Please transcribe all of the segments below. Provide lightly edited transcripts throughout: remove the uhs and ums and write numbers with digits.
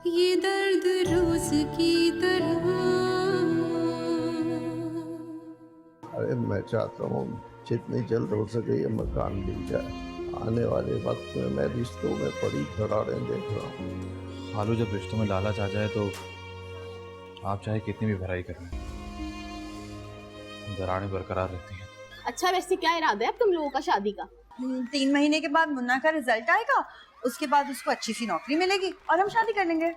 ये दर्द रोज की तरह। अरे मैं चाहता हूँ जितनी जल्द हो सके ये मकान मिल जाए। आने वाले वक्त में मैं रिश्तों में बड़ी दरारें देख रहा हूँ। हालू, जब रिश्तों में लालच आ जाए तो आप चाहे कितनी भी भराई कर लें, दरारें बरकरार रहती हैं। अच्छा, वैसे क्या इरादा है अब तुम लोगों का शादी का? 3 महीने के बाद मुन्ना का रिजल्ट आएगा, उसके बाद उसको अच्छी सी नौकरी मिलेगी और हम शादी कर लेंगे।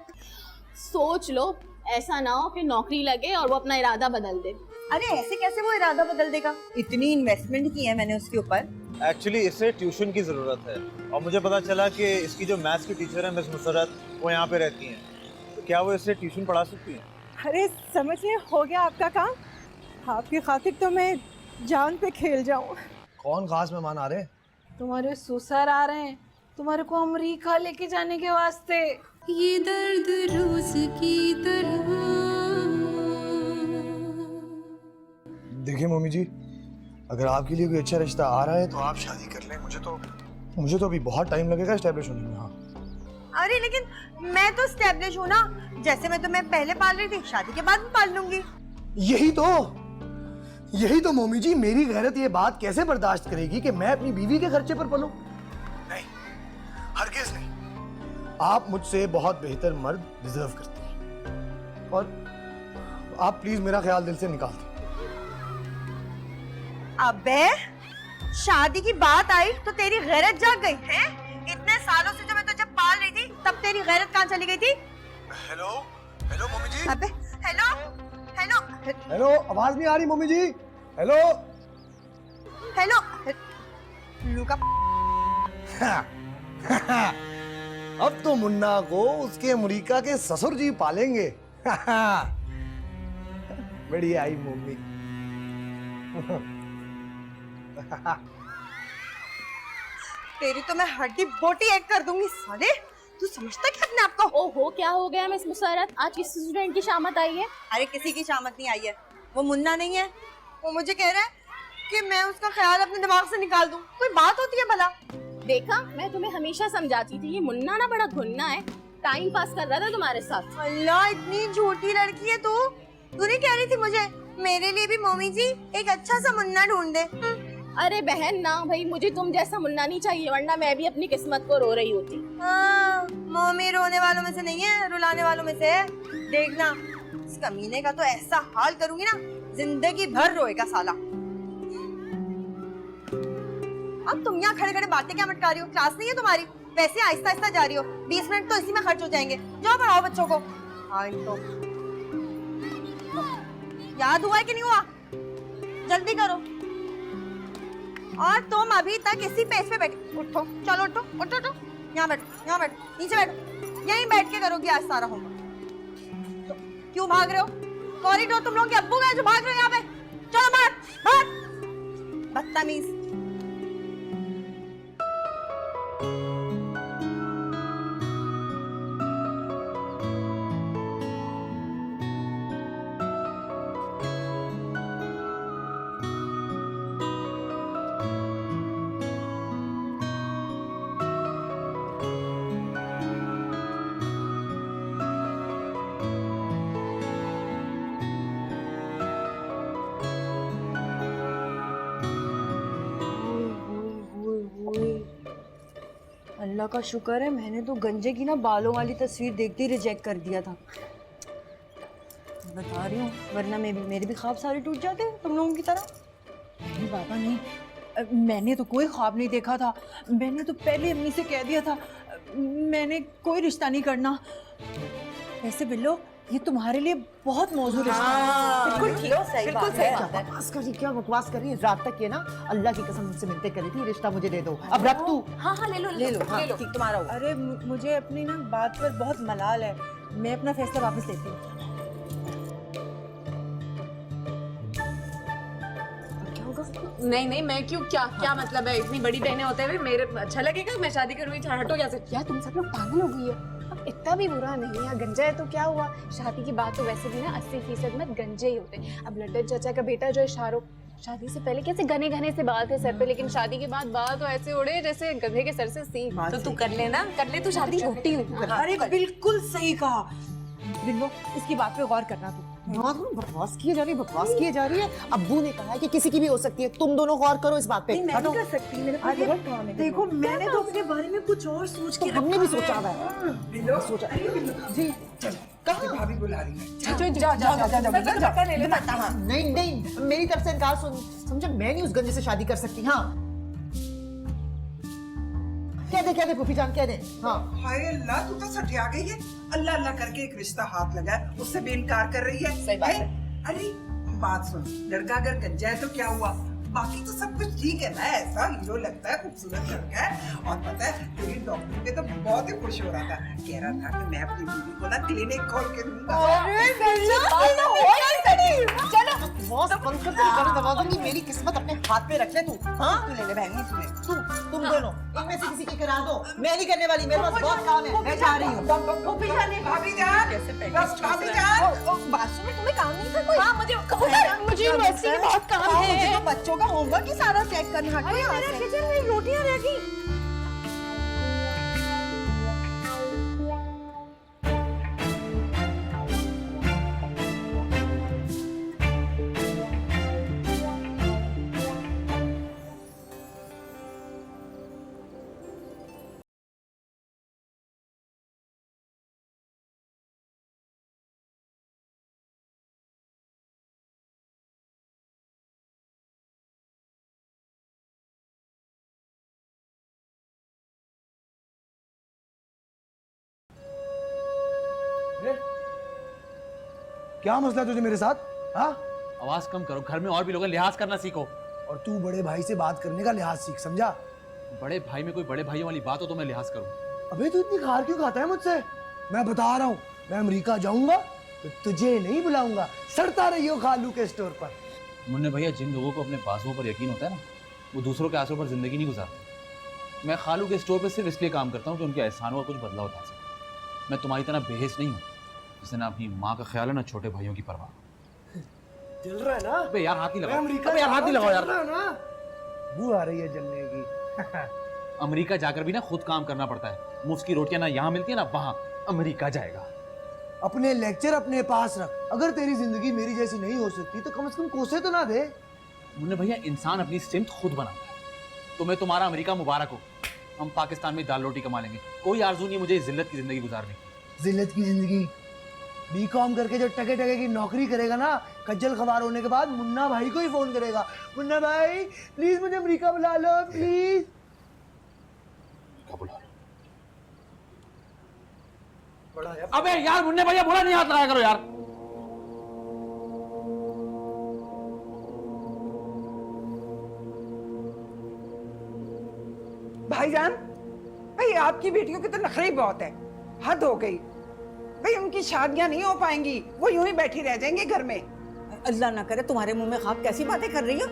सोच लो, ऐसा ना हो कि नौकरी लगे और वो अपना इरादा बदल दे। अरे ऐसे कैसे वो इरादा बदल देगा? इतनी इन्वेस्टमेंट की है मैंने उसके ऊपर। एक्चुअली इसे ट्यूशन की ज़रूरत है और मुझे पता चला कि इसकी जो मैथ्स की टीचर है मिस मुसरत, वो यहाँ पे रहती हैं। तो क्या वो इसे ट्यूशन पढ़ा सकती हैं? अरे समझिए, हो गया आपका काम। आपकी खातिर तो मैं जान पे खेल जाऊं। कौन खास मेहमान आ रहे हैं? तुम्हारे ससुर आ रहे हैं, तुम्हारे को अमेरिका लेके जाने के वास्ते। ये दर्द रोज की तरह। देखिए मम्मी जी, अगर आपके लिए कोई अच्छा रिश्ता आ रहा है तो आप शादी कर लें। मुझे तो अभी बहुत टाइम लगेगा एस्टेब्लिश होने में। हाँ, अरे लेकिन मैं तो स्टैब्लिश हूँ ना, जैसे मैं तुम्हें पहले पाल रही थी, शादी के बाद भी पाल लूंगी। यही तो मम्मी जी, मेरी गैरत ये बात कैसे बर्दाश्त करेगी कि मैं अपनी बीवी के खर्चे पर पलूं? नहीं, हरगिज़ नहीं। आप मुझसे बहुत बेहतर मर्द डिजर्व करती हैं और आप प्लीज मेरा ख्याल दिल से निकाल दें। अबे शादी की बात आई तो तेरी गैरत जाग गई है? इतने सालों से जो मैं तुझे पाल रही थी, तब तेरी गैरत कहाँ चली गई थी? हेलो हेलो मम्मी जी। अबे हेलो हेलो हेलो, आवाज नहीं आ रही मम्मी जी। हेलो हेलो लूका। अब तो मुन्ना को उसके अमेरिका के ससुर जी पालेंगे। बढ़िया आई मम्मी। तेरी तो मैं हड्डी बोटी एक कर दूंगी साले। तू समझता क्या अपने आप को? ओहो, क्या हो गया मिस मुसरत? आज किस स्टूडेंट की शामत आई है? अरे किसी की शामत नहीं आई है, वो मुन्ना नहीं है। वो मुझे कह रहा है कि मैं उसका ख्याल अपने दिमाग से निकाल दूं। कोई बात होती है भला? देखा, मैं तुम्हें हमेशा समझाती थी, ये मुन्ना ना बड़ा घुन्ना है, टाइम पास कर रहा था तुम्हारे साथ। अल्लाह, इतनी झूठी लड़की है तू। तू नहीं कह रही थी मुझे मेरे लिए भी मम्मी जी एक अच्छा सा मुन्ना ढूंढ दे? अरे बहन ना भाई, मुझे तुम जैसा मुन्ना नहीं चाहिए, वरना मैं भी अपनी किस्मत को रो रही होती। हाँ, मम्मी रोने वालों में से नहीं है, रुलाने वालों में से है। देखना, इस कमीने का तो ऐसा हाल करूंगी ना, जिंदगी भर रोएगा साला। अब तुम यहाँ खड़े खड़े बातें क्या मटका रही हो? क्लास नहीं है तुम्हारी? वैसे आहिस्ता आहिस्ता जा रही हो, 20 मिनट तो इसी में खर्च हो जाएंगे। जाओ पढ़ाओ बच्चों को। हाँ, इनको याद हुआ है कि नहीं हुआ? जल्दी करो। और तुम अभी तक इसी पेज पे बैठे। उठो, चलो उठो उठो उठो। यहाँ बैठो, यहाँ बैठो, नीचे बैठो। यहीं बैठ के करोगी आज सारा होमवर्क। तो क्यों भाग रहे हो? कॉरिडोर तुम लोग के अब्बू गए जो भाग रहे हो यहाँ पे? चलो बाहर बाहर, बदतमीज। अल्लाह का शुक्र है, मैंने तो गंजे की ना बालों वाली तस्वीर देखते ही रिजेक्ट कर दिया था। बता रही हूँ, वरना मेरे भी ख्वाब सारे टूट जाते तुम लोगों की तरह। नहीं बाबा नहीं, मैंने तो कोई ख्वाब नहीं देखा था। मैंने तो पहले अम्मी से कह दिया था मैंने कोई रिश्ता नहीं करना। वैसे बिल्लो, ये तुम्हारे लिए बहुत मौजूद है। बिल्कुल ठीक, सही बात है। बकवास कर रही, क्या बकवास कर रही है? रात तक ये ना अल्लाह की कसम मुझसे मिलते करी थी, रिश्ता मुझे दे दो। अब रख तू। हाँ हाँ, ले लो ले लो, हाँ, ठीक, तुम्हारा हुआ। अरे मुझे अपनी ना बात पर बहुत मलाल है, मैं अपना फैसला वापस लेती हूँ। नहीं नहीं, मैं क्यों? क्या मतलब है? इतनी बड़ी बहनें होते हुए मेरे अच्छा लगेगा मैं शादी करूंगी? हटो यहाँ से। यार तुम सब लोग पागल हो गई है। अब इतना भी बुरा नहीं है, गंजा है तो क्या हुआ? शादी की बात तो वैसे भी ना 80% में गंजे ही होते हैं। अब लड्डन चाचा का बेटा जो है शाहरुख, शादी से पहले कैसे घने घने से बाल थे सर पे, लेकिन शादी के बाद बाल तो ऐसे उड़े जैसे गधे के सर से सींग। बात तो तू सही। कर लेना, कर ले, तू शादी छोटी हूँ। अरे बिल्कुल सही कहा बिल्लो, इसकी बात पे गौर करना तू। हाँ तुम बकवास किए जा रही है, बकवास किए जा रही है। अब्बू ने कहा है कि किसी की भी हो सकती है, तुम दोनों गौर करो इस बात पे। नहीं, मैं नहीं कर सकती, मेरे पास बहुत काम है। देखो मैंने तो अपने बारे में कुछ और सोच के हमने भी रखा सोचा है। हुआ है। बिल्लो सोचा जी कहाँ भाभी बुला रही है? नहीं नहीं, मेरी तरफ से इनकार समझो, मैं नहीं उस गंजे से शादी कर सकती। हाँ कह दे फूफी जान, कह दे। हाँ हाय अल्लाह, तू तो सठिया गई है। अल्लाह अल्लाह करके एक रिश्ता हाथ लगा है, उससे भी इनकार कर रही है। सही बात है। अरे बात सुन, लड़का अगर गंजा है तो क्या हुआ, बाकी तो सब कुछ ठीक है ना। ऐसा हीरो लगता है, खूबसूरत लड़का है। और पता है तेरी डॉक्टर पे तो बहुत ही खुश हो रहा था, कह रहा था कि मैं अपनी बीवी को ना क्लिनिक खोल के दूंगा। चलो बॉस बंद कर, तेरी गाड़ी दबा दूंगी। मेरी किस्मत अपने हाथ पे रख ले तू। हाँ तू ले ले बहन, तू ले। तुम दोनों इनमें से किसी की करा दो, मैं नहीं करने वाली, मेरे पास बहुत काम है, मैं जा रही हूँ। भाभी जान, बस भाभी जान। बात सुनो, तुम्हें काम नहीं था कोई? हाँ, मुझे यूनिवर्सिटी में बहुत काम हाँ, मुझे है। तो बच्चों का होमवर्क ही सारा चेक करना हटो यहाँ से। किचन में रोटियां रह गई। क्या मसला तुझे मेरे साथ? हाँ, आवाज कम करो, घर में और भी लोग हैं, लिहाज करना सीखो। और तू बड़े भाई से बात करने का लिहाज सीख, समझा? बड़े भाई में कोई बड़े भाइयों वाली बात हो तो मैं लिहाज करूँ। अबे तू इतनी खार क्यों खाता है मुझसे? मैं बता रहा हूँ, मैं अमेरिका जाऊंगा तो तुझे नहीं बुलाऊंगा, सड़ता रहियो खालू के स्टोर पर। मुन्ने भैया, जिन लोगों को अपने बाजुओं पर यकीन होता है ना, वो दूसरों के आंसुओं पर जिंदगी नहीं गुजारते। मैं खालू के स्टोर पर सिर्फ इसलिए काम करता हूँ कि उनके एहसानों का कुछ बदलाव उठा सके। मैं तुम्हारी तरह बेहिस नहीं हूँ, जिसने ना अपनी माँ का ख्याल है ना छोटे भाइयों की परवाह। जल रहा है ना? अबे यार हाथ नहीं मैं लगाओ, अमेरिका अबे यार हाथ नहीं लगाओ यार। जल रहा है ना? बू आ रही है जलने की। अमेरिका जाकर भी ना खुद काम करना पड़ता है। मुफ्त की रोटियां ना यहाँ मिलती है ना वहाँ, अमेरिका जाएगा। अपने लेक्चर अपने पास रख। अगर तेरी जिंदगी मेरी जैसी नहीं हो सकती तो कम से कम कोसे तो ना दे। मुन्ने भैया, इंसान अपनी स्ट्रेंथ खुद बनाता है। तुम्हें तुम्हारा अमेरिका मुबारक हो, हम पाकिस्तान में दाल रोटी कमा लेंगे। कोई आरजू नहीं है मुझे इस जिल्लत की जिंदगी गुजारने की। जिल्लत की जिंदगी बीकॉम करके जो टके टके की नौकरी करेगा ना, खज्जल खबार होने के बाद मुन्ना भाई को ही फोन करेगा, मुन्ना भाई प्लीज मुझे अमेरिका बुला लो प्लीज। अबे यार मुन्ने भैया, बुरा नहीं हाथ लगाया करो यार। भाईजान, भाई आपकी बेटियों की तो नखरे ही बहुत है, हद हो गई। भाई उनकी शादियां नहीं हो पाएंगी, वो यूं ही बैठी रह जाएंगी घर में। अल्लाह ना करे, तुम्हारे मुंह में खाक कैसी बातें कर रही हो?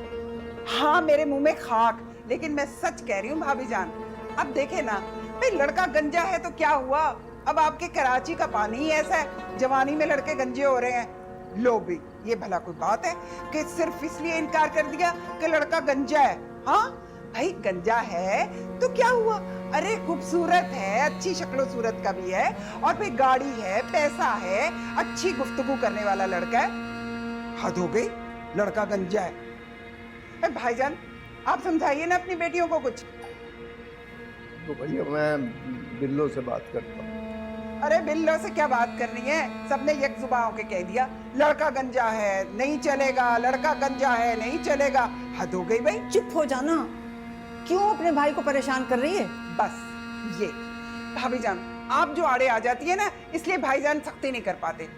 हाँ मेरे मुंह में खाक, लेकिन मैं सच कह रही हूँ भाभी जान। अब देखे ना, भाई लड़का गंजा है तो क्या हुआ, अब आपके कराची का पानी ही ऐसा है, जवानी में लड़के गंजे हो रहे हैं। लो भी, ये भला कोई बात है कि सिर्फ इसलिए इनकार कर दिया कि लड़का गंजा है? हाँ भाई गंजा है तो क्या हुआ, अरे खूबसूरत है, अच्छी शक्लो सूरत का भी है, और फिर गाड़ी है, पैसा है, अच्छी गुफ्तगू करने वाला लड़का है। हद हो गई, लड़का गंजा है। भाईजान आप समझाइए ना अपनी बेटियों को कुछ। तो भैया मैं बिल्लो से बात करता हूँ। अरे बिल्लो से क्या बात करनी है, सबने एक जुबान होके कह दिया लड़का गंजा है नहीं चलेगा, लड़का गंजा है नहीं चलेगा। हद हो गई भाई। चुप हो जाना, क्यों अपने भाई को परेशान कर रही है? बस ये भाभी जान, आप जो आड़े आ जाती है ना, इसलिए भाईजान सख्ती नहीं कर पाते।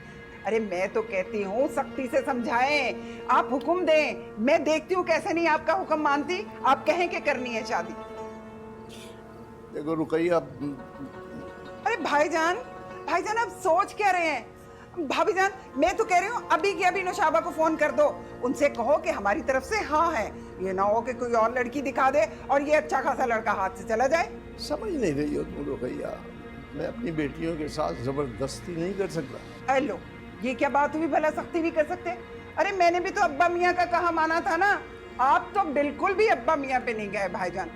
अरे मैं तो कहती हूँ सख्ती से समझाएं, आप हुक्म दें, मैं देखती हूँ कैसे नहीं आपका हुक्म मानती। आप कहें कि करनी है शादी। देखो रुकैया, अरे भाईजान, भाईजान आप सोच क्या रहे हैं? भाभी जान मैं तो कह रही हूँ अभी की अभी नौशाबा को फोन कर दो, उनसे कहो कि हमारी तरफ से हाँ है, ये ना हो कि कोई और लड़की दिखा दे और ये अच्छा खासा लड़का हाथ से चला जाए। समझ नहीं रही हो तुम रुकैया, मैं अपनी बेटियों के साथ जबरदस्ती नहीं कर सकता। लो ये क्या बात हुई, भला सख्ती भी कर सकते? अरे मैंने भी तो अब्बा मियाँ का कहा माना था ना, आप तो बिल्कुल भी अब्बा मियाँ पे नहीं गए भाईजान।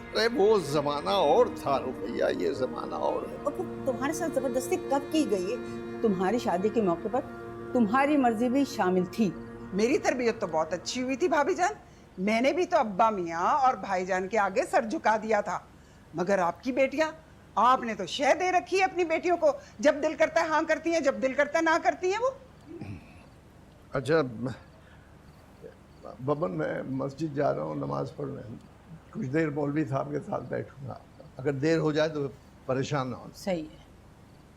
अरे वो जमाना और था रुपैया, ये जमाना और है। और फिर तुम्हारे साथ जबरदस्ती कब की गई है? तुम्हारी शादी के मौके पर तुम्हारी मर्जी भी शामिल थी। मेरी तरबियत तो बहुत अच्छी हुई थी भाभी जान, मैंने भी तो अब्बा मियाँ और भाईजान के आगे सर झुका दिया था। मगर आपकी बेटियां, आपने तो शह दे रखी है अपनी बेटियों को, जब दिल करता है हाँ करती हैं, जब दिल करता है ना करती हैं वो। अच्छा बबन, मैं मस्जिद जा रहा हूँ नमाज पढ़ने, कुछ देर मौलवी साहब के साथ बैठूंगा, अगर देर हो जाए तो परेशान ना हो। सही है।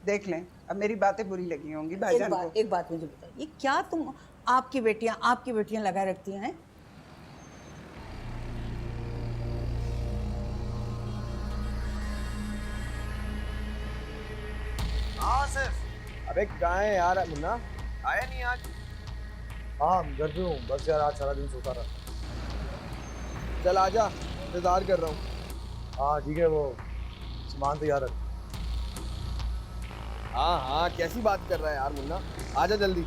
देख लें, अब मेरी बातें बुरी लगी होंगी भाईजान को। एक बात मुझे बताइए, क्या तुम आपकी बेटियां लगाए रखती हैं? अबे कहाँ है यार मुन्ना, आया नहीं आज? हाँ घर पे हूँ, बस यार आज सारा दिन सोता रहा। चल आजा, इंतजार कर रहा हूँ। हाँ ठीक है, वो सामान तैयार रख। हाँ हाँ, कैसी बात कर रहा है यार मुन्ना, आजा जल्दी।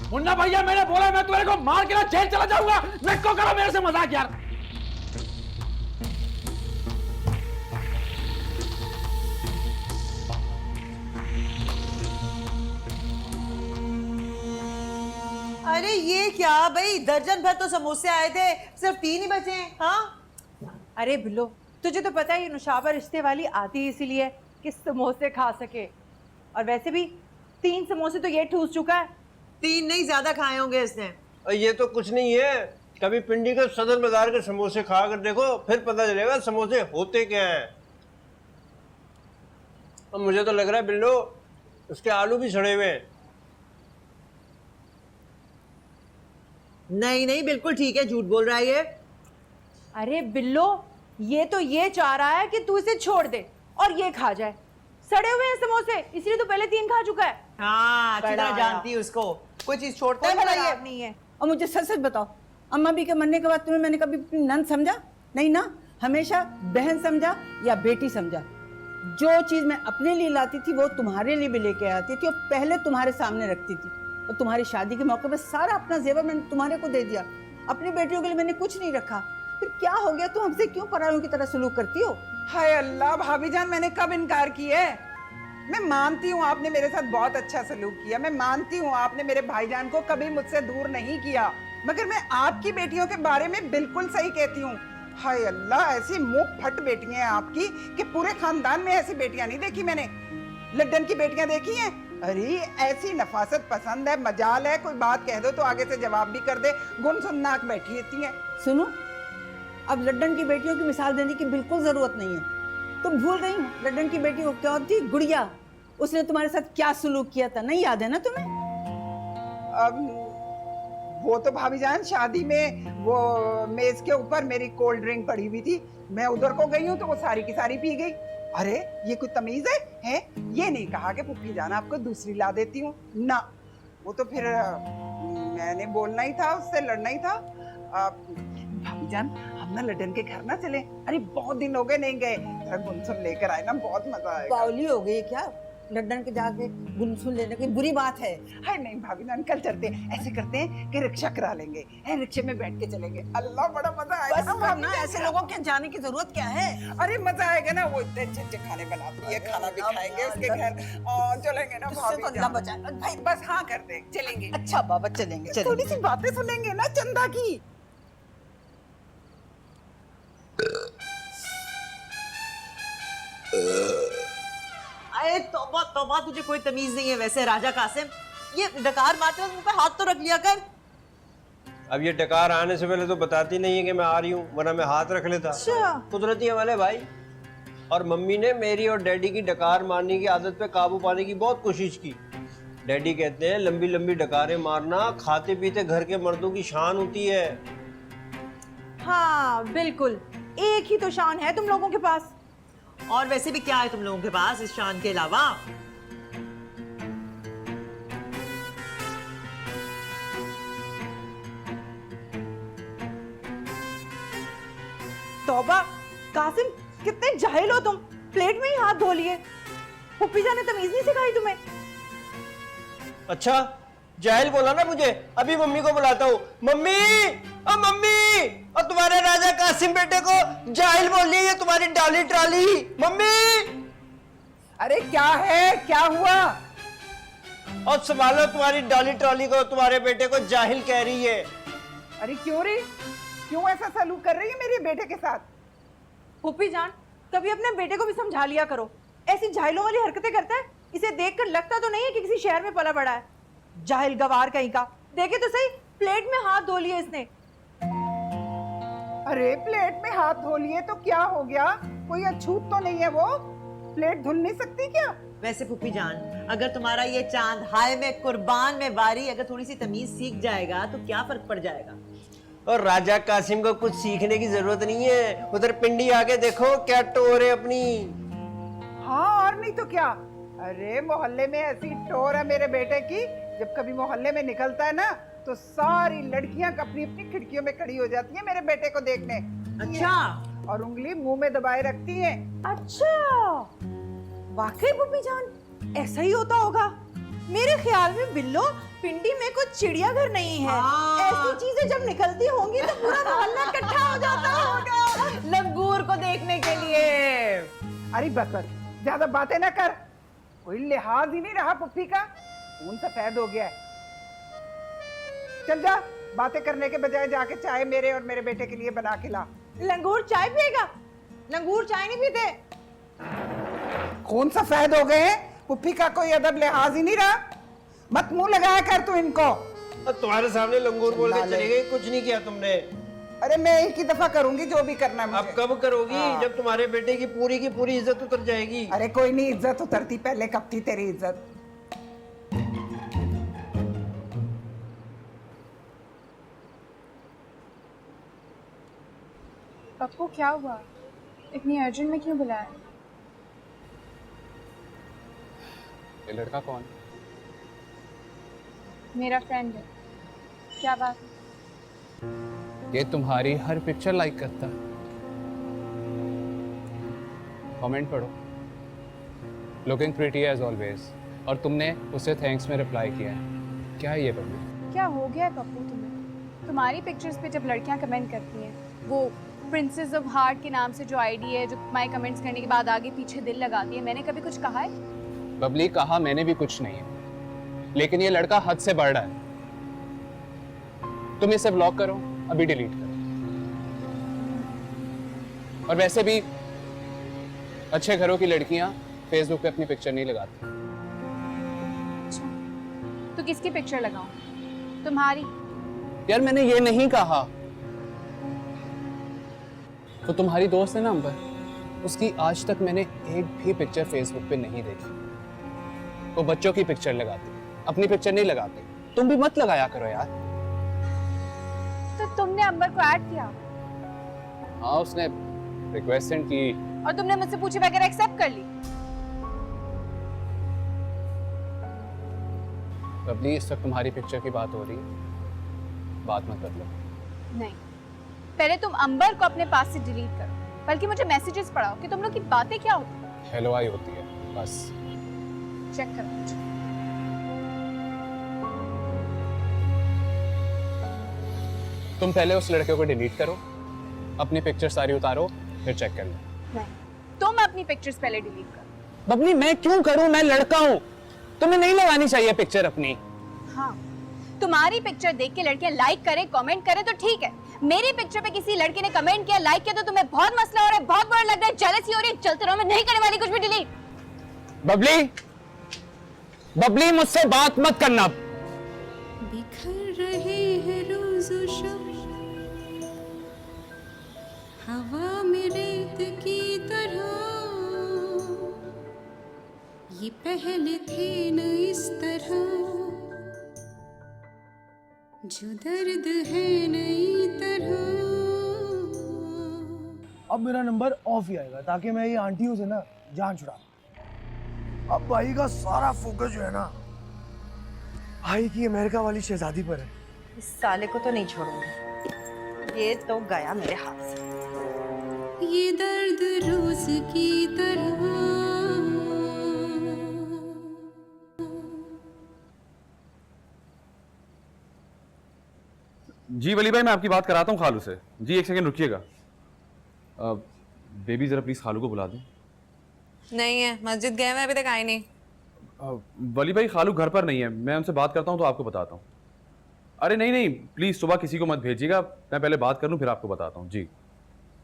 मुन्ना भैया, मैंने बोला मैं तुम्हारे को मार के ना जेल चला जाऊंगा, मैं क्यों करो मेरे से मजाक यार। अरे ये क्या भाई, दर्जन भर तो समोसे आए थे, सिर्फ 3 ही बचे हैं। हाँ अरे बिल्लो, तुझे तो पता है ये नुशाबा रिश्ते वाली आती है इसीलिए कि समोसे खा सके, और वैसे भी 3 समोसे तो ये ठूस चुका है। 3 नहीं, ज्यादा खाए होंगे इसने। ये तो कुछ नहीं है, कभी पिंडी के सदर बाजार के समोसे खा कर देखो, फिर पता चलेगा समोसे होते क्या हैं। और मुझे तो लग रहा है बिल्लो, उसके आलू भी सड़े हुए हैं। नहीं नहीं, बिल्कुल ठीक है, झूठ बोल रहा है ये। अरे बिल्लो, ये तो ये चाह रहा है कि तू इसे छोड़ दे और ये खा जाए। सड़े हुए हैं समोसे, इसलिए तो पहले 3 खा चुका है। हाँ, अच्छी तरह जानती है उसको, कोई चीज छोड़ता है भला ये? नहीं है। और मुझे सच सच बताओ, अम्मा भी के मरने के बाद तुम्हें मैंने कभी अपनी नंद समझा? नहीं ना, हमेशा बहन समझा या बेटी समझा। जो चीज मैं अपने लिए लाती थी वो तुम्हारे लिए भी लेके आती थी और पहले तुम्हारे सामने रखती थी। और तुम्हारी शादी के मौके पर सारा अपना जेवर मैंने तुम्हारे को दे दिया, अपनी बेटियों के लिए मैंने कुछ नहीं रखा। फिर क्या हो गया, तुम हमसे क्यों परायों की तरह सलूक करती हो? हाय अल्लाह भाभी जान, मैंने कब इनकार किया है? मैं मानती हूँ आपने मेरे साथ बहुत अच्छा सलूक किया, मैं मानती हूँ आपने मेरे भाईजान को कभी मुझसे दूर नहीं किया, मगर मैं आपकी बेटियों के बारे में बिल्कुल सही कहती हूँ। हाय अल्लाह, ऐसी मुंह फट बेटियां हैं आपकी कि पूरे खानदान में ऐसी बेटियां नहीं देखी मैंने। लड्डन की बेटियां देखी हैं? अरे ऐसी नफासत पसंद है, मजाल है, कोई बात कह दो तो आगे से जवाब भी कर दे, गुन सुननाक बैठी रहती हैं। सुनो, अब लड्डन की बेटियों की मिसाल देने की बिल्कुल जरूरत नहीं है। तुम भूल गई हो लड्डन की बेटी वो क्या थी, गुड़िया, उसने तुम्हारे साथ क्या सलूक किया था, नहीं याद है ना तुम्हें? वो तो भाभी जान शादी में वो मेज के ऊपर मेरी कोल्ड ड्रिंक पड़ी हुई थी, मैं उधर को गई हूँ तो वो सारी की सारी पी गई। अरे ये कोई तमीज है? ये नहीं कहा कि पुप्पी जान आपको दूसरी ला देती हूँ ना, वो तो फिर मैंने बोलना ही था, उससे लड़ना ही था। भाभी जान, हम ना लड्डन के घर ना चले? अरे बहुत दिन हो गए नहीं गए, गुनसुन लेकर आए ना, बहुत मजा आएगा। बावली हो गई क्या? लड्डन के जाके गुनसुन लेने की बुरी बात है। हाय नहीं भाभी जान, कल चलते हैं, ऐसे करते हैं कि रिक्शा करा लेंगे, रिक्शे में बैठ के चलेंगे, अल्लाह बड़ा मजा आएगा। बस करना, ऐसे लोगों के जाने की जरूरत क्या है? अरे मजा आएगा ना, वो इतने अच्छे अच्छे खाने बनाती है, खाना भी खाएंगे उसके घर, और चलेंगे ना भाभी जान। भाई बस हाँ कर दे, चलेंगे। अच्छा बाबा, चलेंगे। थोड़ी सी बातें सुनेंगे ना चंदा की। अरे तौबा तौबा, तुझे कोई तमीज नहीं है वैसे राजा कासिम, ये डकार मारते वक्त मुंह पे हाथ तो रख लिया कर। अब ये डकार आने से पहले तो बताती नहीं है कि मैं आ रही हूँ, वरना मैं हाथ रख लेता। कुदरती अमल है भाई। और मम्मी ने मेरी और डैडी की डकार मारने की आदत पे काबू पाने की बहुत कोशिश की। डैडी कहते हैं लंबी लंबी डकारें मारना खाते पीते घर के मर्दों की शान होती है। हाँ बिल्कुल, एक ही तो शान है तुम लोगों के पास। और वैसे भी क्या है तुम लोगों के पास इस शान के अलावा? तौबा कासिम, कितने जाहिल हो तुम, प्लेट में ही हाथ धो लिए। पुप्पी जान ने तमीज नहीं सिखाई तुम्हें? अच्छा, जाहिल बोला ना मुझे, अभी मम्मी को बुलाता हूँ। मम्मी, ओ मम्मी, और तुम्हारे राजा कासिम बेटे को जाहिल बोल रही है तुम्हारी डाली ट्राली। मम्मी, अरे क्या है, क्या हुआ? और संभालो तुम्हारी डाली ट्राली को, तुम्हारे बेटे को जाहिल कह रही है। अरे क्यों रे, क्यों ऐसा सलूक कर रही है मेरे बेटे के साथ? फूफी जान, कभी अपने बेटे को भी समझा लिया करो। ऐसी जाहिलों वाली हरकतें करता है, इसे देखकर लगता तो नहीं है कि किसी शहर में पला बड़ा है। जाहिल गवार कहीं का। देखे तो सही, प्लेट में हाथ धो लिए इसने। अरे प्लेट में हाथ धो लिए तो क्या हो गया? कोई अछूत तो नहीं है वो? प्लेट धुल नहीं सकती क्या? वैसे फूफी जान, अगर तुम्हारा ये चांद हाय में कुर्बान में बारी अगर थोड़ी सी तमीज सीख जाएगा तो क्या फर्क पड़ जाएगा। और राजा कासिम को कुछ सीखने की जरूरत नहीं है, उधर पिंडी आके देखो क्या टोर है अपनी। हाँ और नहीं तो क्या। अरे मोहल्ले में ऐसी टोर है मेरे बेटे की, जब कभी मोहल्ले में निकलता है ना तो सारी लड़कियां अपनी अपनी खिड़कियों में खड़ी हो जाती हैं मेरे बेटे को देखने। अच्छा, और उंगली मुंह में दबाए रखती हैं। अच्छा, वाकई फूफी जान ऐसा ही होता होगा। मेरे ख्याल में बिल्लो, पिंडी में कुछ चिड़ियाघर नहीं है। ऐसी चीजें जब निकलती होंगी तो पूरा मोहल्ला इकट्ठा हो जाता होगा लंगूर को देखने के लिए। अरे बकर, ज्यादा बातें ना कर, कोई लिहाज ही नहीं रहा पुप्पी का। खून सफेद हो गया है। चल जा, बातें करने के बजाय जाके चाय मेरे और मेरे बेटे के लिए बना के ला। लंगूर चाय पिएगा? लंगूर चाय नहीं पीते। खून सफेद हो गए हैं, पुप्पी का कोई अदब लिहाज ही नहीं रहा। मत मुंह लगाया कर तू इनको। और तुम्हारे सामने लंगूर बोल के चली गई, कुछ नहीं किया तुमने। अरे मैं एक ही दफा करूंगी जो भी करना है मुझे। अब कब करोगी? जब तुम्हारे बेटे की पूरी इज्जत उतर जाएगी। अरे कोई नहीं, इज्जत उतरती पहले कब थी तेरी इज्जत। पप्पू क्या हुआ, इतनी अर्जेंट में क्यों बुलाया? ये लड़का कौन? मेरा फ्रेंड है। क्या बात? ये तुम्हारी हर पिक्चर लाइक करता है, कमेंट पढ़ो, लुकिंग प्रिटी एज ऑलवेज, और तुमने उसे थैंक्स में रिप्लाई किया है। क्या है ये बबली? क्या हो गया है पप्पू तुम्हें? तुम्हारी पिक्चर्स पे जब लड़कियां कमेंट करती हैं, वो प्रिंसेस ऑफ हार्ट के नाम से जो आईडी है, जो तुम्हारे कमेंट्स करने के बाद आगे पीछे दिल लगाती है, मैंने कभी कुछ कहा है? बबली, कहा मैंने भी कुछ नहीं है, लेकिन ये लड़का हद से बढ़ रहा है। तुम इसे ब्लॉक करो, अभी डिलीट करो। और वैसे भी अच्छे घरों की लड़कियां फेसबुक पे अपनी पिक्चर नहीं लगाती। अच्छा, तो किसकी पिक्चर लगाऊं? तुम्हारी? यार मैंने ये नहीं कहा। तो तुम्हारी दोस्त है ना अंबर, उसकी आज तक मैंने एक भी पिक्चर फेसबुक पे नहीं देखी। वो बच्चों की पिक्चर लगाती, अपनी पिक्चर नहीं लगाती। तुम भी मत लगाया करो यार। तो तुमने अंबर को ऐड किया? हाँ, उसने रिक्वेस्ट सेंड की और तुमने मुझसे पूछे बगैर एक्सेप्ट कर ली? बबली, इस वक्त तुम्हारी पिक्चर की बात हो रही है, बात मत बदलो। नहीं, पहले तुम अंबर को अपने पास से डिलीट करो, बल्कि मुझे मैसेजेस पढ़ाओ कि तुम लोग की बातें क्या होती है। हेलो आई होती है बस। चेक करो। तुम पहले उस लड़के को डिलीट करो, अपनी पिक्चर सारी उतारो, फिर चेक कर लो। नहीं, तुम अपनी पिक्चर्स पहले डिलीट करो। बबली, मैं क्यों करूं? मैं लड़का हूं, तुम्हें नहीं लगानी चाहिए पिक्चर अपनी। हाँ, तुम्हारी पिक्चर देख के लड़कियां लाइक करें, कमेंट करें तो ठीक है। मेरी पिक्चर पे किसी लड़के ने कमेंट किया, लाइक किया तो तुम्हें बहुत मसला हो रहा है, बहुत बुरा लग रहा है, जेलसी हो रही है। चलते रहो, मैं नहीं करने वाली कुछ भी डिलीट। बबली, बबली, मुझसे बात मत करना। बिखर रहे हैं रोज शब, हवा में रेत की तरह। ये पहले थे न इस तरह, जो दर्द है नई तरह। अब मेरा नंबर ऑफ ही आएगा ताकि मैं ये आंटियों से ना जान छुड़ा। अब भाई का सारा फोकस जो है ना भाई की अमेरिका वाली शहजादी पर है। इस साले को तो नहीं छोड़ूंगी, ये तो गया मेरे हाथ से। ये दर्द रोज की तरह, जी वली भाई, मैं आपकी बात कराता हूँ खालू से। जी एक सेकंड रुकिएगा। बेबी ज़रा प्लीज़ खालू को बुला दें। नहीं है, मस्जिद गए, मैं अभी तक आए नहीं। वली भाई खालू घर पर नहीं है, मैं उनसे बात करता हूँ तो आपको बताता हूँ। अरे नहीं नहीं, प्लीज़ सुबह किसी को मत भेजिएगा, मैं पहले बात कर लूँ फिर आपको बताता हूँ। जी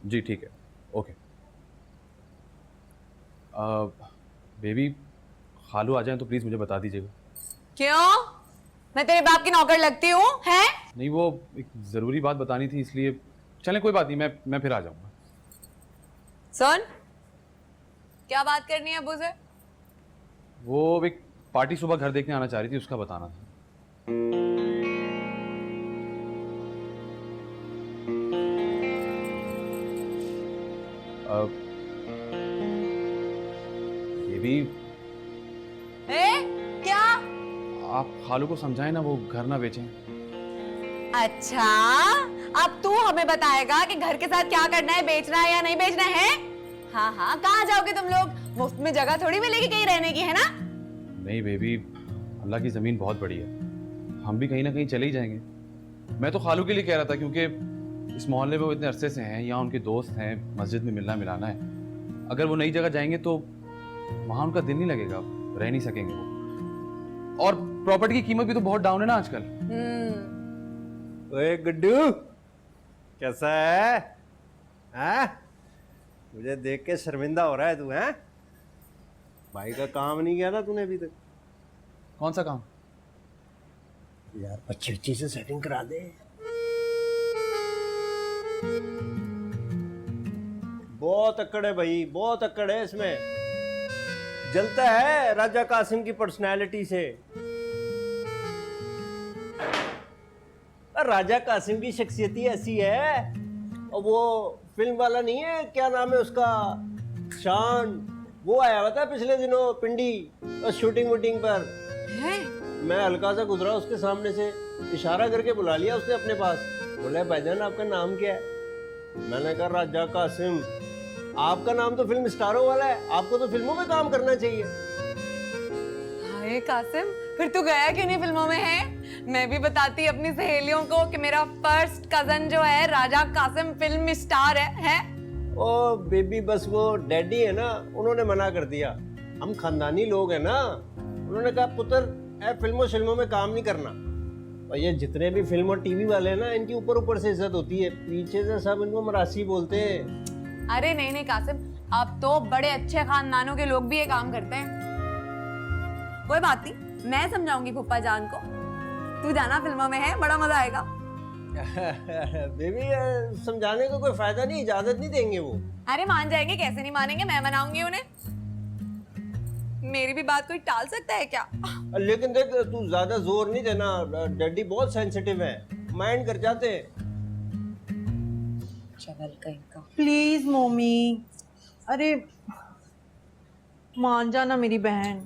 जी ठीक है, ओके। बेबी खालू आ जाए तो प्लीज़ मुझे बता दीजिएगा। क्यों? मैं तेरे बाप की नौकर लगती हूँ हैं? नहीं, वो एक ज़रूरी बात बतानी थी इसलिए। चलें कोई बात नहीं, मैं फिर आ जाऊँगा। सुन, क्या बात करनी है अब्बू से? वो एक पार्टी सुबह घर देखने आना चाह रही थी, उसका बताना था। बेबी क्या? आप खालू को समझाएं ना, वो घर ना बेचें। अच्छा, अब तू हमें बताएगा कि घर के साथ क्या करना है, बेचना है या नहीं बेचना है? हाँ हाँ, कहाँ जाओगे तुम लोग? मुफ्त में जगह थोड़ी मिलेगी कहीं रहने की, है ना? नहीं बेबी, अल्लाह की ज़मीन बहुत बड़ी है, हम भी कहीं ना कहीं चले ही जाएंगे। मैं तो खालू के लिए कह रहा था क्योंकि इस मोहल्ले में वो इतने अरसे से हैं, यहाँ उनके दोस्त हैं, मस्जिद में मिलना मिलाना है। अगर वो नई जगह जाएंगे तो वहाँ उनका दिल नहीं लगेगा, रह नहीं सकेंगे वो। और प्रॉपर्टी की कीमत भी तो बहुत डाउन है ना आजकल। ओए गुड्डू, कैसा है? हैं? मुझे देख के शर्मिंदा हो रहा है तू? हैं? भाई का काम नहीं किया ना तूने अभी तक? कौन सा काम? यार अच्छी से सेटिंग करा दे। बहुत अक्कड़ है भाई, बहुत अक्कड़ है इसमें। जलता है राजा कासिम की पर्सनैलिटी से। राजा कासिम की शख्सियत ही ऐसी है। और वो फिल्म वाला नहीं है, क्या नाम है उसका, शान, वो आया हुआ था पिछले दिनों पिंडी और शूटिंग वूटिंग पर है? मैं हल्का सा गुजरा उसके सामने से, इशारा करके बुला लिया उसने अपने पास। बोले भाईजान आपका नाम क्या है? मैंने कहा राजा कासिम। आपका नाम तो फिल्म स्टारों वाला है, आपको तो फिल्मों में काम करना चाहिए। हाय कासिम, फिर तू गया क्यों नहीं फिल्मों में? है मैं भी बताती अपनी सहेलियों को कि मेरा फर्स्ट कजन जो है राजा कासिम फिल्म स्टार है? ओ बेबी, बस वो डैडी है ना, उन्होंने मना कर दिया। हम खानदानी लोग हैं ना, उन्होंने कहा पुत्र फिल्मों में काम नहीं करना। और ये जितने भी फिल्म और टीवी वाले हैं ना, इनकी ऊपर से इज्जत होती है, पीछे से सब इनको मरासी बोलते हैं। अरे नहीं नहीं कासिम, अब तो बड़े अच्छे खानदानों के लोग भी ये काम करते हैं। कोई बात नहीं, मैं समझाऊंगी फूफा जान को। तू जाना फिल्मों में, है बड़ा मजा आएगा। बेबी समझाने का कोई फायदा नहीं, इजाजत नहीं देंगे वो। अरे मान जाएंगे, कैसे नहीं मानेंगे, मैं मनाऊंगी उन्हें। मेरी भी बात कोई टाल सकता है क्या? लेकिन देख, तू ज्यादा जोर नहीं देना, डैडी बहुत सेंसिटिव है, माइंड कर जाते हैं। प्लीज मम्मी, अरे मान जाना मेरी बहन,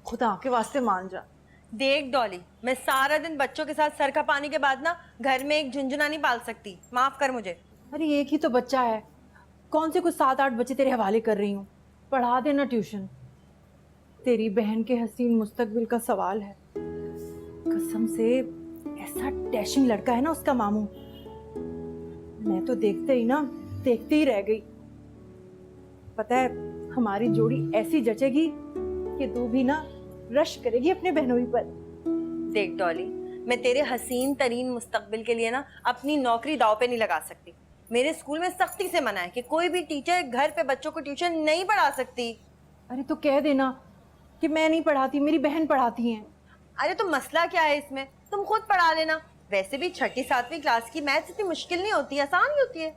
खुदा के वास्ते मान जा। देख डॉली, मैं सारा दिन बच्चों के साथ सर का पानी के बाद ना घर में एक झुंझुना नहीं पाल सकती, माफ कर मुझे। अरे एक ही तो बच्चा है, कौन से कुछ 7-8 बच्चे तेरे हवाले कर रही हूँ, पढ़ा देना ट्यूशन। तेरी बहन के हसीन मुस्तकबिल का सवाल है। कसम से ऐसा डैशिंग लड़का है ना उसका मामू, मैं तो देखते ही रह गई। पता है हमारी जोड़ी ऐसी जचेगी कि तू भी ना रश करेगी अपने बहनोई पर। देख डॉली, मैं तेरे हसीन तरीन मुस्तकबिल के लिए ना अपनी नौकरी दाव पे नहीं लगा सकती। मेरे स्कूल में सख्ती से मना है कि कोई भी टीचर घर पे बच्चों को ट्यूशन नहीं पढ़ा सकती। अरे तो कह देना कि मैं नहीं पढ़ाती, मेरी बहन पढ़ाती हैं। अरे तो मसला क्या है इसमें, तुम खुद पढ़ा लेना। वैसे भी 6ठी-7वीं क्लास की मैथ्स इतनी मुश्किल नहीं होती, आसान ही होती है।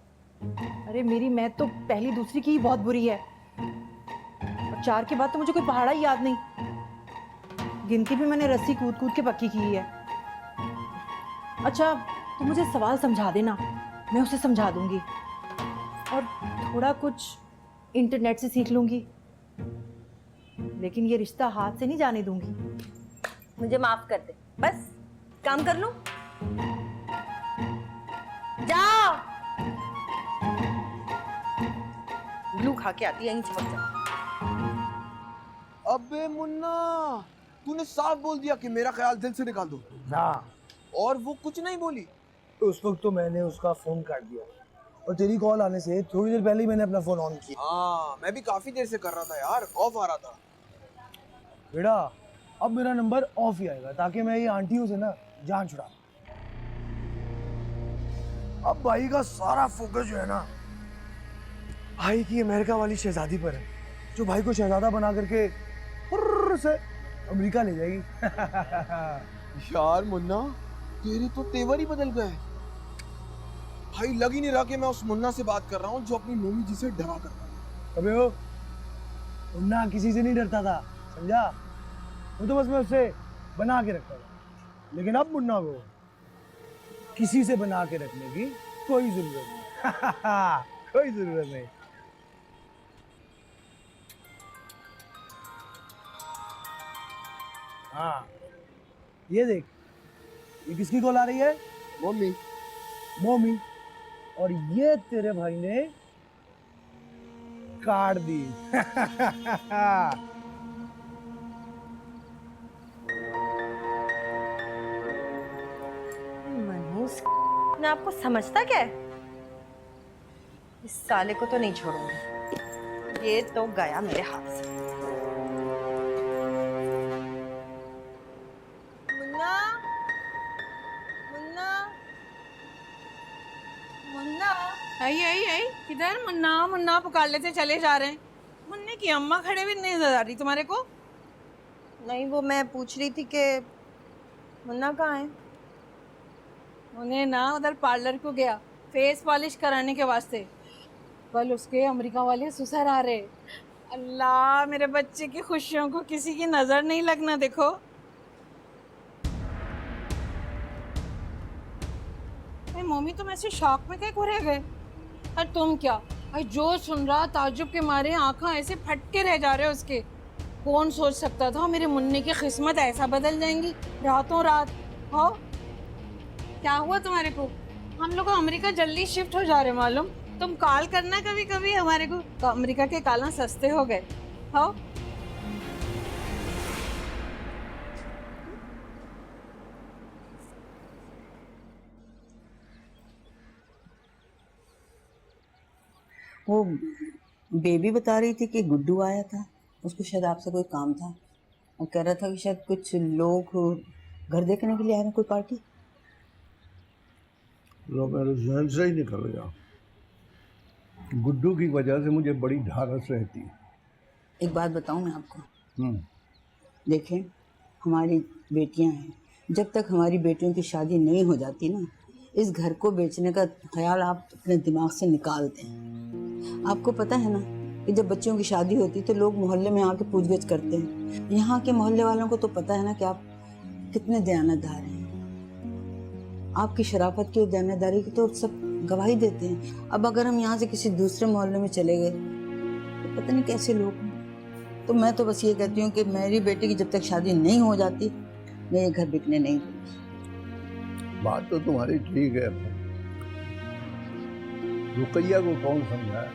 अरे मेरी मैथ तो पहली दूसरी की ही बहुत बुरी है, और 4 के बाद तो मुझे कोई पहाड़ा ही याद नहीं। गिनती भी मैंने रस्सी कूद कूद के पक्की की है। अच्छा तो मुझे सवाल समझा देना, मैं उसे समझा दूंगी, और थोड़ा कुछ इंटरनेट से सीख लूंगी, लेकिन ये रिश्ता हाथ से नहीं जाने दूंगी। मुझे माफ कर दे, बस काम कर लूं। जा लू खा के आती है, यहीं चिपक जा। अबे मुन्ना, तूने साफ बोल दिया कि मेरा ख्याल दिल से निकाल दो ना, और वो कुछ नहीं बोली। तो उस वक्त तो मैंने उसका फोन काट दिया और तेरी कॉल आने से थोड़ी देर पहले ही मैंने अपना फोन ऑन किया। हाँ मैं भी काफी देर से कर रहा था यार, ऑफ आ रहा था। बेटा अब मेरा नंबर ऑफ ही आएगा ताकि मैं ये आंटियों से ना जान छुड़ा। अब भाई का सारा फोकस जो है ना भाई की अमेरिका वाली शहजादी पर है, जो भाई को शहजादा बना करके फुर्र से अमेरिका ले जाएगी। यार मुन्ना तेरे तो तेवर ही बदल गए भाई, लग ही नहीं रहा कि मैं उस मुन्ना से बात कर रहा हूँ जो अपनी मम्मी जी से डरा करता था। अबे ओ मुन्ना किसी से नहीं डरता था, समझा? वो तो बस मैं उससे बना के रखता था, लेकिन अब मुन्ना को किसी से बना के रखने की कोई जरूरत नहीं। कोई जरूरत नहीं। हाँ ये देख, ये किसकी कॉल आ रही है? मम्मी। मम्मी। और ये तेरे भाई ने काट दी। मनहूस अपने आप को समझता क्या है? इस साले को तो नहीं छोड़ूंगी, ये तो गया मेरे हाथ से। मुन्ना, मुन्ना, मुन्ना। आई आई आई, किधर? मुन्ना मुन्ना पुकार लेते चले जा रहे हैं। मुन्ने की अम्मा खड़े हुए नहीं नजर आ रही तुम्हारे को? नहीं, वो मैं पूछ रही थी कि मुन्ना कहाँ है? उन्हें ना उधर पार्लर को गया फेस पॉलिश कराने के वास्ते। कल उसके अमेरिका वाले ससुर आ रहे। अल्लाह, मेरे बच्चे की खुशियों को किसी की नजर नहीं लगना। देखो मम्मी, तुम ऐसे शॉक में क्या रह गए? और तुम क्या? अरे जो सुन रहा ताज्जुब के मारे आंखें ऐसे फट के रह जा रहे हो उसके। कौन सोच सकता था मेरे मुन्ने की किस्मत ऐसा बदल जाएंगी रातों रात। हो क्या हुआ तुम्हारे को? हम लोग अमेरिका जल्दी शिफ्ट हो जा रहे मालूम। तुम कॉल करना कभी कभी हमारे को, तो अमेरिका के काला सस्ते हो गए। हो वो बेबी बता रही थी कि गुड्डू आया था, उसको शायद आपसे कोई काम था और कह रहा था कि शायद कुछ लोग घर देखने के लिए आए हैं, कोई पार्टी। तो मेरे जहन से ही निकल गया। गुड्डू की वजह से मुझे बड़ी ढारस रहती है। एक बात बताऊं मैं आपको, देखें हमारी बेटियां हैं, जब तक हमारी बेटियों की शादी नहीं हो जाती ना, इस घर को बेचने का ख्याल आप अपने दिमाग से निकाल दें। आपको पता है ना कि जब बच्चियों की शादी होती तो लोग मोहल्ले में आके पूछगछ करते हैं। यहाँ के मोहल्ले वालों को तो पता है ना कि आप कितने दयानतदार हैं। आपकी शराफत की और दयानतदारी की तो सब गवाही देते हैं। अब अगर हम यहाँ से किसी दूसरे मोहल्ले में चले गए तो पता नहीं कैसे लोग हैं। तो मैं तो बस ये कहती हूँ कि मेरी बेटी की जब तक शादी नहीं हो जाती मैं ये घर बिकने नहीं दूँगी। बात तो तुम्हारी ठीक है, रुकैया को कौन समझाए?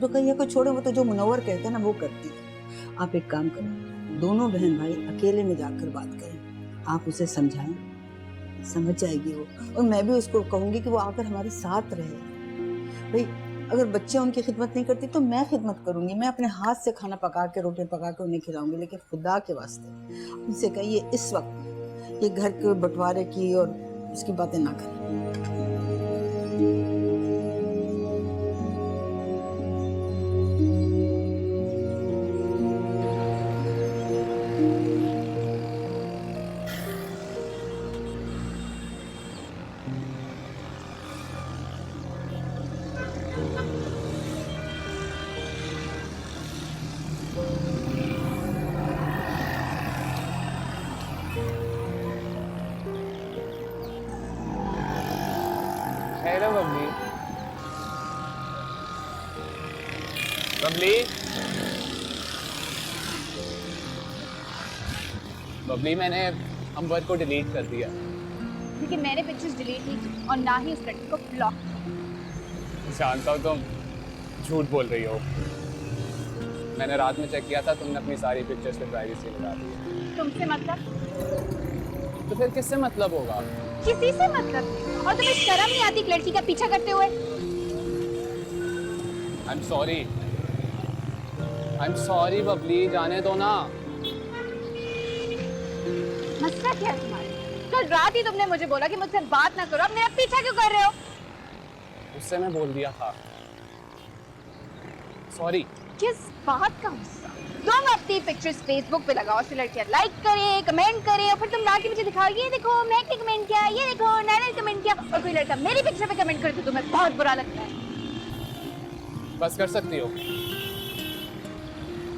रुकैया को छोड़ो, वो तो जो मुनव्वर कहते हैं ना वो करती है। आप एक काम करें, दोनों बहन भाई अकेले में जाकर बात करें, आप उसे समझाएं, समझ जाएगी वो। और मैं भी उसको कहूँगी कि वो आकर हमारे साथ रहे। भाई अगर बच्चे उनकी खिदमत नहीं करती तो मैं खिदमत करूँगी, मैं अपने हाथ से खाना पका के रोटी पका के उन्हें खिलाऊंगी। लेकिन खुदा के वास्ते उनसे कहिए इस वक्त ये घर के बंटवारे की और इसकी बातें ना करें। हेलो बबली। बबली, बबली मैंने हम वर्क को डिलीट कर दिया। क्योंकि मैंने पिक्चर्स डिलीट नहीं की और ना ही उस लड़की को ब्लॉक। जानता हूँ तुम झूठ बोल रही हो। मैंने रात में चेक किया था, तुमने अपनी सारी पिक्चर्स पे प्राइवेसी लगा दी है। तुमसे मतलब? तो फिर किससे मतलब होगा? किसी से मतलब नहीं, और तुम्हें शर्म नहीं आती एक लड़की का पीछा करते हुए? आई एम सॉरी बबली, जाने दो ना। मसला क्या है तुम्हारा? कल रात ही तुमने मुझे बोला कि मुझसे बात ना करो, अब मेरा पीछा क्यों कर रहे हो? उससे मैं बोल दिया था सॉरी। किस बात का गुस्सा? तुम अपनी पिक्चर्स फेसबुक पे लगाओ, से लड़कियां लाइक करें, कमेंट करें, और फिर तुम लाके मुझे दिखाओ, ये देखो मैंने कमेंट किया, ये देखो नैना ने कमेंट किया, और कोई लड़का मेरी पिक्चर पे कमेंट करे तो तुम्हें बहुत बुरा लगता है। बस कर सकती हो।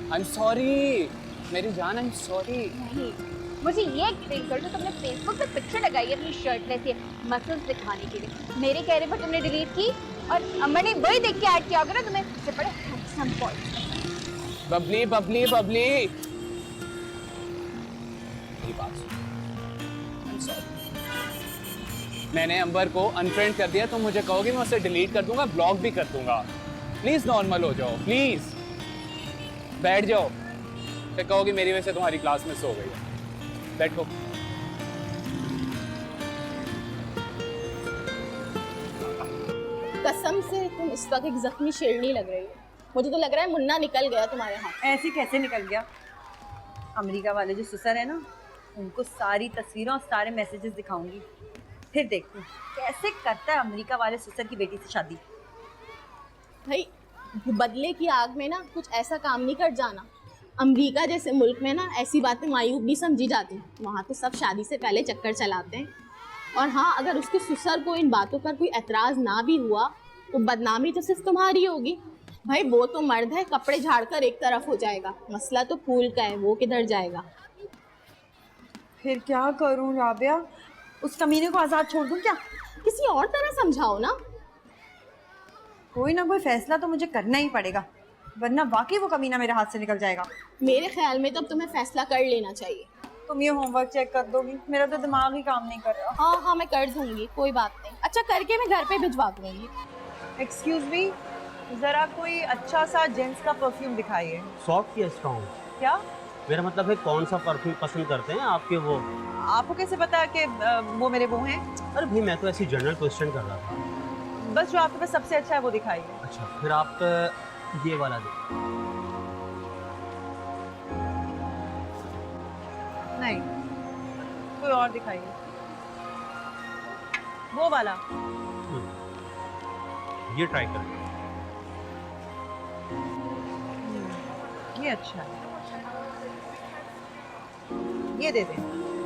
आई एम सॉरी मेरी जान, आई एम सॉरी। नहीं, मुझे ये एक्सप्लेन कर दो, तुमने फेसबुक पे पिक्चर लगाई है अपनी शर्टलेस ये मसल्स दिखाने के लिए, मेरे कहने पर तुमने डिलीट की, और अम्मा ने वही देख के ऐड किया होगा ना तुम्हें सबसे बड़े हैंडसम बॉय। बबली बबली बबली, ये बात सुन, आई एम सॉरी। मैंने अंबर को अनफ्रेंड कर दिया, तुम मुझे कहोगे मैं उसे डिलीट कर दूंगा, ब्लॉक भी कर दूंगा। प्लीज नॉर्मल हो जाओ, प्लीज बैठ जाओ, फिर कहोगे मेरी वजह से तुम्हारी क्लास मिस हो गई है। बैठो। कसम से तुम इस वक्त एक जख्मी शेरनी लग रही हो। मुझे तो लग रहा है मुन्ना निकल गया तुम्हारे हाथ। ऐसे कैसे निकल गया? अमेरिका वाले जो सुसर है ना, उनको सारी तस्वीरों और सारे मैसेजेस दिखाऊंगी, फिर देखो कैसे करता है अमेरिका वाले सुसर की बेटी से शादी। भाई बदले की आग में ना कुछ ऐसा काम नहीं कर जाना। अमेरिका जैसे मुल्क में ना ऐसी बातें मायूब नहीं समझी जाती, वहाँ तो सब शादी से पहले चक्कर चलाते हैं। और हाँ, अगर उसके ससुर को इन बातों पर कोई एतराज़ ना भी हुआ तो बदनामी तो सिर्फ तुम्हारी होगी। भाई वो तो मर्द है, कपड़े झाड़कर एक तरफ हो जाएगा, मसला तो फूल का है, वो किधर जाएगा? फिर क्या करूं राबिया? उस कमीने को आज़ाद छोड़ दूं क्या? किसी और तरह समझाओ ना। कोई ना कोई फैसला तो मुझे करना ही पड़ेगा, वरना वाकई वो कमीना मेरे हाथ से निकल जाएगा। मेरे ख्याल में तो अब तुम्हें फैसला कर लेना चाहिए। तुम ये होमवर्क चेक कर दोगी? मेरा तो दिमाग ही काम नहीं कर रहा। हाँ हाँ मैं कर दूंगी, कोई बात नहीं। अच्छा करके मैं घर पे भिजवा दूंगी। एक्सक्यूज मी, जरा कोई अच्छा सा जेंट्स का परफ्यूम दिखाइए। सॉफ्ट या स्ट्रॉन्ग? क्या? मेरा मतलब है कौन सा परफ्यूम पसंद करते हैं आपके वो? आपको कैसे पता कि वो मेरे वो हैं? अरे भाई मैं तो ऐसी जनरल क्वेश्चन कर रहा था। बस जो आपके पास सबसे अच्छा है वो दिखाइए। अच्छा फिर आप ये वाला दे। नहीं, कोई और दिखाइए। वो वाला। ये ट्राई करें। ये अच्छा है, ये दे दें।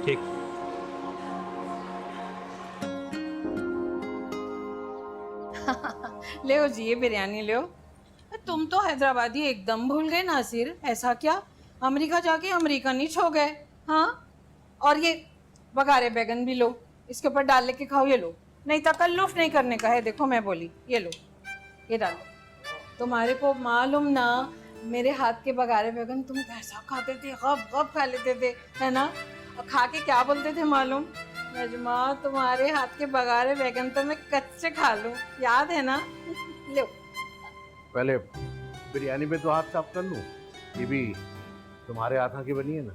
ठीक। ले जी ये बिरयानी ले। तुम तो हैदराबादी एकदम भूल गए नासिर, ऐसा क्या? अमेरिका जाके अमेरिकन ही छो गए? हाँ, और ये बघारे बैगन भी लो, इसके ऊपर डाल लेके खाओ। ये लो, नहीं तकल्लुफ नहीं करने का है। देखो मैं बोली, ये लो, ये डालो। तुम्हारे को मालूम ना मेरे हाथ के बघारे बैगन तुम कैसा खाते थे, गप गप खा लेते थे, है ना? और खा के क्या बोलते थे मालूम? नजमा तुम्हारे हाथ के बघारे बैगन तो मैं कच्चे खा लूं, याद है ना? लो पहले बिरयानी पे तो हाथ साफ कर लूं, ये भी तुम्हारे हाथों की बनी है ना?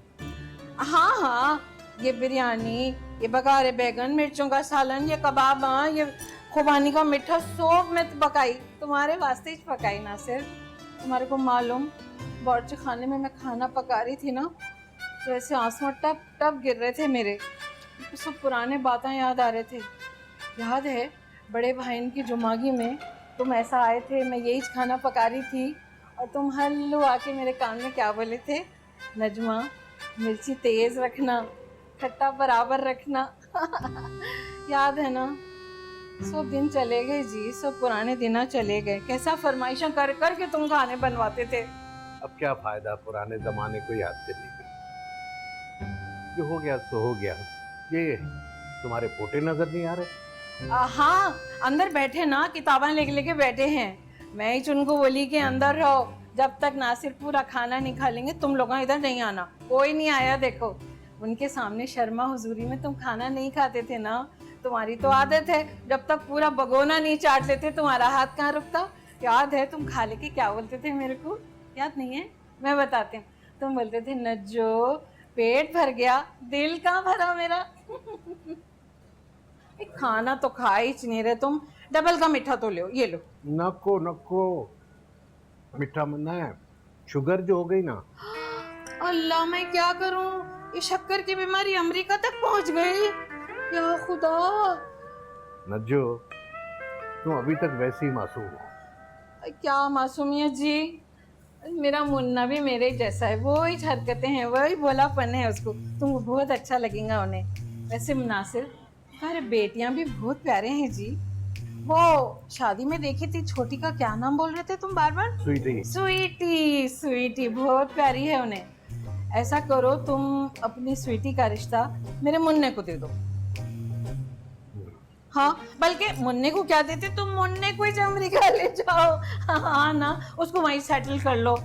हाँ हाँ, ये बिरयानी, ये बघारे बैगन, मिर्चों का सालन, ये कबाब, हाँ ये खुबानी का मीठा सब मैं पकाई, तुम्हारे वास्ते ही पकाई नासिर। तुम्हारे को मालूम बावर्ची खाने में मैं खाना पका रही थी ना, तो ऐसे आंसू टप टप गिर रहे थे मेरे, सब पुराने बातें याद आ रहे थे। याद है बड़े भाई की जुमागी में तुम ऐसा आए थे, मैं यही खाना पका रही थी और तुम हल्लू आके मेरे कान में क्या बोले थे? नजमा मिर्ची तेज रखना, खट्टा बराबर रखना। याद है ना? सब दिन चले गए जी, सब पुराने दिन चले गए। कैसा फरमाइशा कर कर के तुम खाने बनवाते थे। अब क्या फायदा पुराने जमाने को याद करने का, जो हो गया सो हो गया। ये तुम्हारे पोटे नजर नहीं आ रहे? हाँ, अंदर बैठे ना, किताबें लेके लेके बैठे हैं। मैं ही उनको बोली कि अंदर रहो, जब तक नासिर पूरा खाना नहीं खा लेंगे तुम लोग इधर नहीं आना। कोई नहीं आया। देखो उनके सामने शर्मा हुजूरी में तुम खाना नहीं खाते थे ना। तुम्हारी तो आदत है, जब तक पूरा भगोना नहीं चाट लेते तुम्हारा हाथ कहाँ रुकता। याद है तुम खा लेके क्या बोलते थे मेरे को? याद नहीं है? मैं बताती हूँ। तुम बोलते थे नज्जो पेट भर गया, दिल कहाँ भरा मेरा। खाना तो खा ही नहीं रहे तुम, डबल का मीठा तो लो, ये लो। नको नको, मीठा मना है, शुगर जो हो गई ना। अल्लाह मैं क्या करूं, ये शक्कर की बीमारी अमेरिका तक पहुंच गई, या खुदा। नज्जो, तुम अभी तक वैसी ही मासूम हो। क्या मासूमियत जी, मेरा मुन्ना भी मेरे जैसा है, वो ही हरकतें हैं, वही भोलापन है उसको, तुमको बहुत अच्छा लगेगा उन्हें। वैसे मुनासिर, हमारे बेटियां भी बहुत प्यारे हैं जी। वो शादी में देखी थी छोटी का क्या नाम बोल रहे थे तुम बार बार? स्वीटी। स्वीटी, स्वीटी बहुत प्यारी है उन्हें। ऐसा करो तुम अपनी स्वीटी का रिश्ता मेरे मुन्ने को दे दो। हाँ, बल्कि मुन्ने को क्या देते, तुम मुन्ने को ही अमेरिका ले जाओ। हाँ ना, उसको वहीं सेटल कर लो।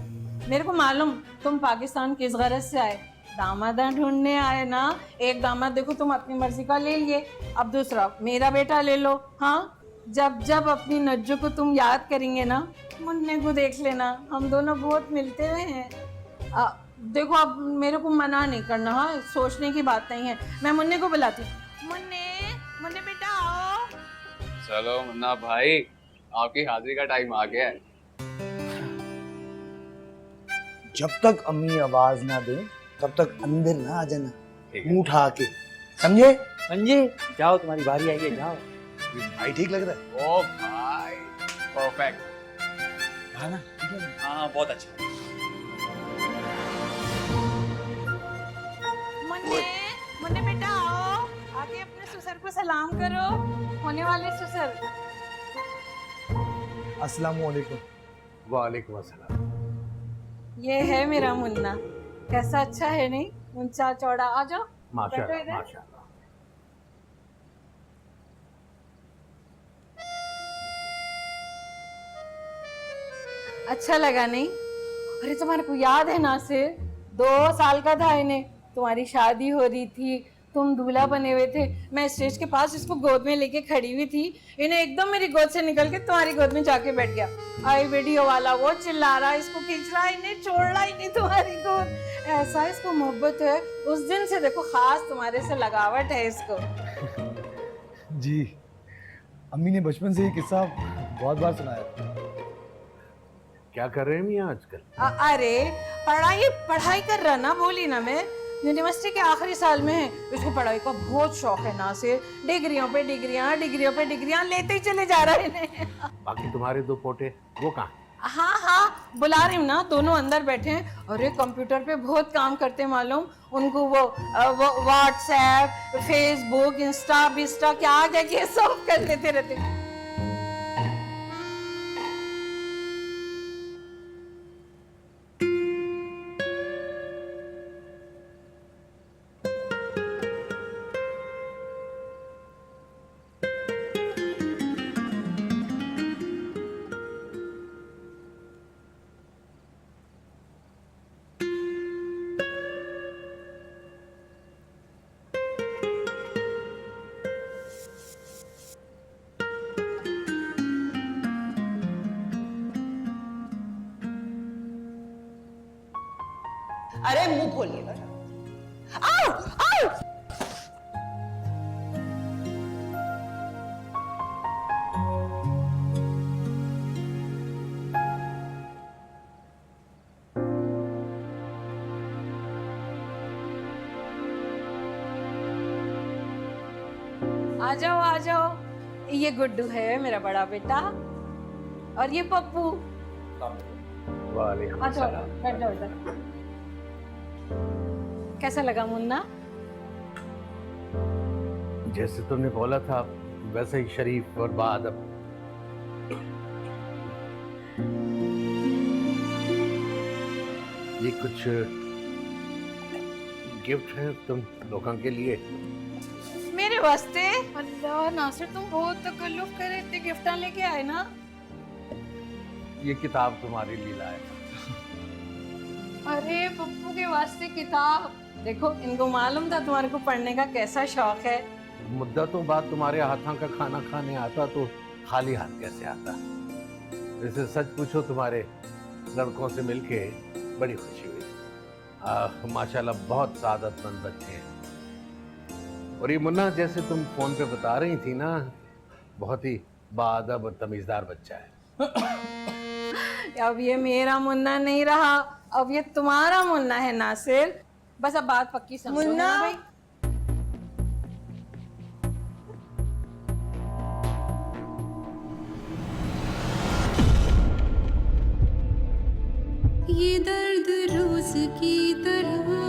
मेरे को मालूम तुम पाकिस्तान किस गरज से आए, दामादा ढूंढने आए ना। एक दामाद देखो तुम अपनी मर्जी का ले लिए, अब दूसरा मेरा बेटा ले लो। हाँ, जब जब अपनी नज्जो को तुम याद करेंगे ना, मुन्ने को देख लेना, हम दोनों बहुत मिलते हुए हैं। देखो अब मेरे को मना नहीं करना, हाँ, सोचने की बात नहीं है। मैं मुन्ने को बुलाती हूँ। मुन्ने, मुन्ने बेटा आओ। चलो मुन्ना भाई, आपकी हाजिरी का टाइम आ गया है। जब तक अम्मी आवाज ना दे तब तक अंदर ना आ जाना, मुंह उठा के, समझे? समझे? जाओ, तुम्हारी बारी आई है, जाओ। भाई ठीक लग रहा है? ओ भाई, परफेक्ट। हाँ ना? हाँ, बहुत अच्छा। मुन्ने, मुन्ने बेटा आओ, आके अपने ससुर को सलाम करो, होने वाले ससुर। अस्सलाम वालेकुम। वालेकुम अस्सलाम। ये है मेरा मुन्ना, कैसा अच्छा है नहीं, ऊंचा चौड़ा। आ जाओ, माशाल्लाह माशाल्लाह। अच्छा लगा नहीं? अरे तुम्हारे को याद है नासिर, 2 साल का था इन्हें, तुम्हारी शादी हो रही थी, तुम दूल्हा बने हुए थे, मैं स्टेज के पास इसको गोद में लेके खड़ी हुई थी, इन्हें एकदम मेरी गोद से निकल के तुम्हारी गोद में जाके बैठ गया। आई वीडियो वाला वो चिल्ला रहा, इसको खींच रहा, इन्हें छोड़ना ही नहीं तुम्हारी गोद। ऐसा इसको मोहब्बत है, उस दिन से देखो खास तुम्हारे से लगावट है इसको। जी, अम्मी ने बचपन से ये किस्सा बहुत बार सुनाया। क्या कर रहे हैं मियाँ आजकल? अरे पढ़ाई कर रहा ना, बोली ना मैं, यूनिवर्सिटी के आखिरी साल में है, इसको पढ़ाई का बहुत शौक है ना से, डिग्रियों पे डिग्रियां लेते ही चले जा रहे हैं। बाकी तुम्हारे 2 पोटे वो कहाँ? हाँ, बुला रही हूँ ना, दोनों अंदर बैठे हैं। अरे कंप्यूटर पे बहुत काम करते हैं मालूम उनको, वो व्हाट्सएप, फेसबुक, इंस्टा क्या क्या सब कर लेते रहते हैं। अरे मुंह खोलिए। आओ, आओ। आ जाओ, ये गुड्डू है मेरा बड़ा बेटा, और ये पप्पू। वालेकुम आ जाओ, अस्सलाम। बैठ जाओ इधर। कैसा लगा मुन्ना? जैसे तुमने बोला था वैसे ही शरीफ और बाअदब। ये कुछ गिफ्ट है तुम लोगों के लिए। मेरे वास्ते? अल्लाह नासिर, तुम बहुत तकल्लुफ करे, इतने गिफ्ट लेके आए ना। ये किताब तुम्हारे लिए लाया। अरे पप्पू के वास्ते किताब, देखो इनको मालूम था तुम्हारे को पढ़ने का कैसा शौक है। मुद्दतों बाद तुम्हारे हाथों का खाना खाने आता तो खाली हाथ कैसे आता। वैसे सच पूछो तुम्हारे लड़कों से मिलके बड़ी खुशी हुई। माशाल्लाह बहुत सादतमंद बच्चे हैं। और ये मुन्ना जैसे तुम फोन पे बता रही थी ना, बहुत ही बाअदब और तमीजदार बच्चा है। अब ये मेरा मुन्ना नहीं रहा, अब ये तुम्हारा मुन्ना है नासिर। बस अब बात पक्की समझो मुन्ना। ना भाई। ये दर्द रोज की तरह